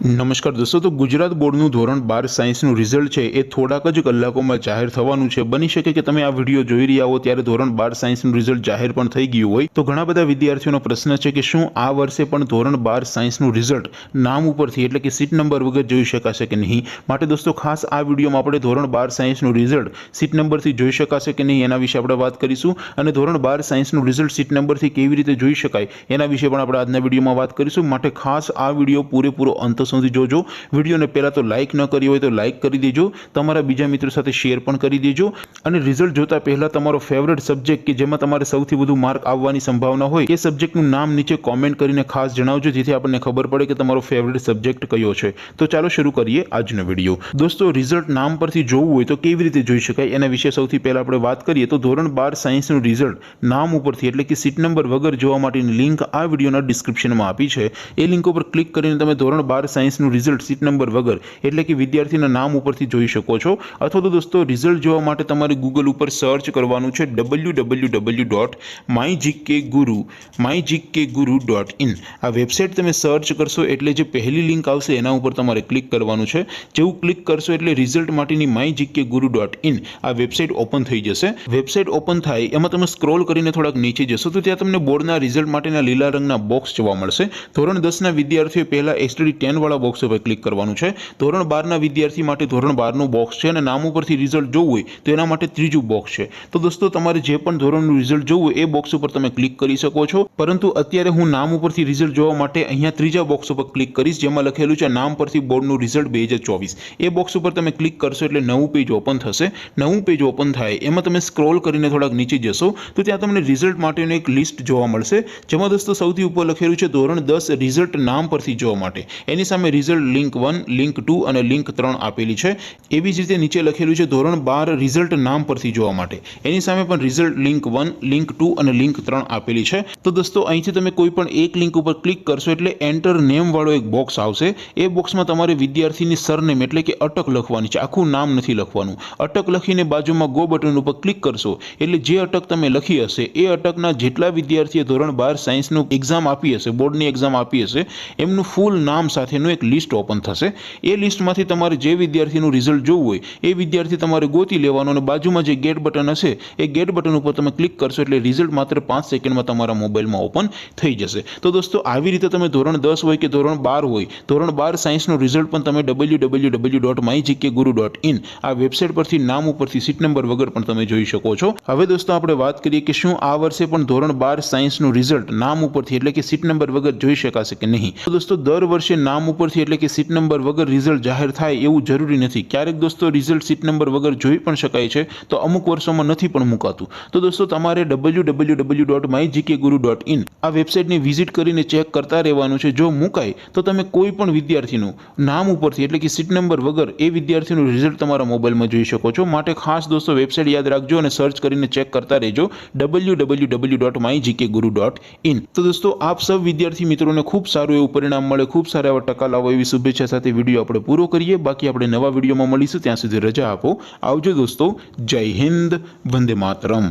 નમસ્કાર દોસ્તો, તો ગુજરાત બોર્ડનું ધોરણ 12 સાયન્સનું રિઝલ્ટ છે એ થોડાક જ કલાકોમાં જાહેર થવાનું છે। બની શકે કે તમે આ વિડીયો જોઈ રહ્યા હો ત્યારે ધોરણ 12 સાયન્સનું રિઝલ્ટ જાહેર પણ થઈ ગયું હોય। તો ઘણા બધા વિદ્યાર્થીઓનો પ્રશ્ન છે કે શું આ વર્ષે પણ ધોરણ 12 સાયન્સનું રિઝલ્ટ નામ ઉપરથી એટલે કે સીટ નંબર વગર જોઈ શકાશે કે નહીં। માટે દોસ્તો ખાસ આ વિડીયોમાં આપણે ધોરણ 12 સાયન્સનું રિઝલ્ટ સીટ નંબરથી જોઈ શકાશે કે નહીં એના વિશે આપણે વાત કરીશું, અને ધોરણ 12 સાયન્સનું રિઝલ્ટ સીટ નંબરથી કેવી રીતે જોઈ શકાય એના વિશે પણ આપણે આજના વિડીયોમાં વાત કરીશું। માટે ખાસ આ વિડીયો પૂરેપૂરો અંત સુધી જોજો। વિડીયોને પહેલા તો લાઈક ન કરી હોય તો લાઈક કરી દેજો, તમારા બીજા મિત્રો સાથે શેર પણ કરી દેજો, અને રિઝલ્ટ જોતા પહેલા તમારો ફેવરેટ સબ્જેક્ટ કે જેમાં તમારે સૌથી વધુ માર્ક આવવાની સંભાવના હોય એ સબ્જેક્ટનું નામ નીચે કોમેન્ટ કરીને ખાસ જણાવજો, જેથી આપણને ખબર પડે કે તમારો ફેવરેટ સબ્જેક્ટ કયો છે। તો ચાલો શરૂ કરીએ આજનો વિડીયો। દોસ્તો, રિઝલ્ટ નામ પરથી જોવું હોય તો કેવી રીતે જોઈ શકાય એના વિશે સૌથી પહેલા આપણે વાત કરીએ તો ધોરણ 12 સાયન્સનું રિઝલ્ટ નામ ઉપરથી એટલે કે સીટ નંબર વગર જોવા માટેની લિંક આ વિડીયોના ડિસ્ક્રિપ્શનમાં આપી છે। એ લિંક ઉપર ક્લિક કરીને તમે ધોરણ 12 સાયન્સનું રિઝલ્ટ સીટ નંબર વગર એટલે કે વિદ્યાર્થીના નામ ઉપરથી જોઈ શકો છો। અથવા તો દોસ્તો રિઝલ્ટ જોવા માટે તમારે ગૂગલ ઉપર સર્ચ કરવાનું છે www.mygkguru.in। આ વેબસાઇટ તમે સર્ચ કરશો એટલે જે પહેલી લિંક આવશે એના ઉપર તમારે ક્લિક કરવાનું છે। જેવું ક્લિક કરશો એટલે રિઝલ્ટ માટેની mygkguru.in આ વેબસાઇટ ઓપન થઈ જશે। વેબસાઇટ ઓપન થાય એમાં તમે સ્ક્રોલ કરીને થોડાક નીચે જશો તો ત્યાં તમને બોર્ડના રિઝલ્ટ માટેના લીલા રંગના બોક્સ જોવા મળશે। ધોરણ 10ના વિદ્યાર્થીઓ પહેલા STD 10 વાળા બોક્સ ઉપર ક્લિક કરવાનું છે। ધોરણ 12ના વિદ્યાર્થી માટે ધોરણ 12નું બોક્સ છે, અને નામ ઉપરથી રિઝલ્ટ જોવું હોય તો એના માટે ત્રીજું બોક્સ છે। તો દોસ્તો તમારે જે પણ ધોરણનું રિઝલ્ટ જોવું હોય એ બોક્સ ઉપર તમે ક્લિક કરી શકો છો, પરંતુ અત્યારે હું નામ ઉપરથી રિઝલ્ટ જોવા માટે અહીંયા ત્રીજા બોક્સ ઉપર ક્લિક કરીશ જેમાં લખેલું છે નામ પરથી બોર્ડનું રિઝલ્ટ 2024। એ બોક્સ ઉપર તમે ક્લિક કરશો એટલે નવું પેજ ઓપન થશે। નવું પેજ ઓપન થાય એમાં તમે સ્ક્રોલ કરીને થોડાક નીચે જશો તો ત્યાં તમને રિઝલ્ટ માટેનું એક લિસ્ટ જોવા મળશે, જેમાં દોસ્તો સૌથી ઉપર લખેલું છે ધોરણ 10 રિઝલ્ટ નામ પરથી જોવા માટે। એની સામે રિઝલ્ટ લિંક 1, લિંક 2 અને લિંક 3 આપેલી છે। એવી જ રીતે નીચે લખેલું છે ધોરણ 12 રિઝલ્ટ નામ પરથી જોવા માટે। એની સામે પણ રિઝલ્ટ લિંક 1, લિંક 2 અને લિંક 3 આપેલી છે। તો દોસ્તો અહીંથી તમે કોઈ પણ એક લિંક ઉપર ક્લિક કરશો એટલે એન્ટર નેમ વાળો એક બોક્સ આવશે। એ બોક્સમાં તમારે વિદ્યાર્થીની સરનેમ એટલે કે અટક લખવાની છે, આખું નામ નથી લખવાનું। અટક લખીને બાજુમાં ગો બટન ઉપર ક્લિક કરશો એટલે જે અટક તમે લખી હશે એ અટકના જેટલા વિદ્યાર્થીએ ધોરણ 12 સાયન્સનું એક્ઝામ આપી હશે, બોર્ડની એક્ઝામ આપી હશે, એમનું ફૂલ નામ સાથેનું એક લિસ્ટ ઓપન થશે। એ લિસ્ટમાંથી તમારે જે વિદ્યાર્થીનું રિઝલ્ટ જોવું હોય એ વિદ્યાર્થી તમારે ગોતી લેવાનો, અને બાજુમાં જે ગેટ બટન હશે એ ગેટ બટન ઉપર તમે ક્લિક કરશો એટલે રિઝલ્ટ માત્ર 5 સેકન્ડમાં તમારા મોબાઈલમાં ઓપન થઈ જશે। તો દોસ્તો આવી રીતે તમે ધોરણ 10 હોય કે ધોરણ 12 હોય, ધોરણ 12 સાયન્સનું રિઝલ્ટ પણ તમે www.mygkguru.in આ વેબસાઇટ પરથી નામ ઉપરથી સીટ નંબર વગર પણ તમે જોઈ શકો છો। હવે દોસ્તો આપણે વાત કરીએ કે શું આ વર્ષે પણ ધોરણ 12 સાયન્સનું રિઝલ્ટ નામ ઉપરથી એટલે કે સીટ નંબર વગર જોઈ શકાશે કે નહીં। તો દોસ્તો દર વર્ષે નામ ઉપરથી એટલે કે સીટ નંબર વગર રિઝલ્ટ જાહેર થાય એવું જરૂરી નથી। ક્યારેક દોસ્તો રિઝલ્ટ સીટ નંબર વગર જોઈ પણ શકાય છે, તો અમુક વર્ષોમાં નથી પણ મુકાતું। તો દોસ્તો તમારે www.mygkguru.in આ વેબસાઇટની વિઝિટ કરીને ચેક કરતા રહેવાનું છે। જો મુકાય તો તમે કોઈ પણ વિદ્યાર્થીનું નામ ઉપરથી એટલે કે સીટ નંબર વગર એ વિદ્યાર્થીનું રિઝલ્ટ તમારા મોબાઈલમાં જોઈ શકો છો। માટે ખાસ દોસ્તો વેબસાઇટ યાદ રાખજો અને સર્ચ કરીને ચેક કરતા રહેજો www.mygkguru.in। તો દોસ્તો આપ સૌ વિદ્યાર્થી મિત્રોને ખૂબ સારું એવું પરિણામ મળે, ખૂબ સારા એવા ટકા લાવો એવી શુભેચ્છા સાથે વિડીયો આપણે પૂરો કરીએ। બાકી આપણે નવા વિડીયોમાં મળીશું, ત્યાં સુધી રજા આપો। આવજો દોસ્તો, જય હિન્દ, વંદે માતરમ।